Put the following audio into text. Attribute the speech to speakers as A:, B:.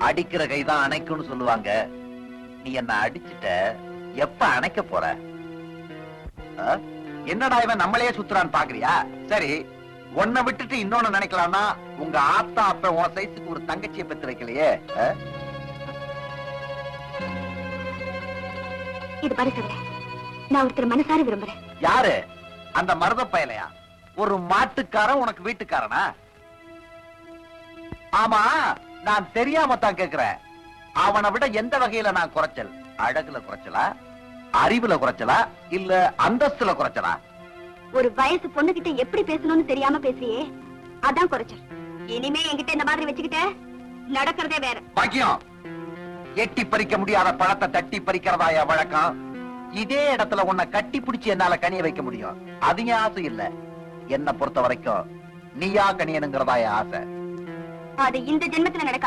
A: அடிக்கிற கைதான் அணைக்கும்னு சொல்லுவாங்க. நீ என்ன அடிச்சிட்ட, எப்ப அணைக்க போற? என்னடா இவன் நம்மளையே சுத்துறான்னு பாக்குறியா? சரி, உன்னை விட்டுட்டு இன்னொன்னு நினைக்கலாம்னா உங்க ஆத்தா அப்ப உன் சைஸுக்கு ஒரு தங்கச்சியை பெற்று வைக்கலையே.
B: இது பாரு தவிர நான் ஒருத்தர் மனசார விரும்புறேன்.
A: யாரு? அந்த மருத பயலையா? ஒரு மாட்டுக்காரன் உனக்கு வீட்டுக்காரனா? ஆமா, நான் தெரியாம தான் கேக்குறேன். அவனை விட எந்த வகையில நான் குறைச்சல்? அழகுல குறைச்சலா, அறிவுல குறைச்சலா, இல்ல அந்தஸ்துல குறைச்சலா?
B: ஒரு வயசு பொண்ணுகிட்ட எப்படி பேசணும்னு தெரியாம பேசியே, அதான் குறைச்சல். இனிமே என்கிட்ட இந்த மாதிரி வச்சுக்கிட்ட நடக்கிறதே வேற.
A: பாக்கியம், எட்டி பறிக்க முடியாத பழத்தை தட்டி பறிக்கிறதா என் வழக்கம். இதே இடத்துல உன்னை கட்டி பிடிச்சு என்னால கனிய வைக்க முடியும். அது என் ஆசை இல்ல. என்ன பொறுத்த வரைக்கும் நீயா கனியனுங்கிறதா என் ஆசை.
B: அது இந்த ஜென்மத்துல நடக்காது.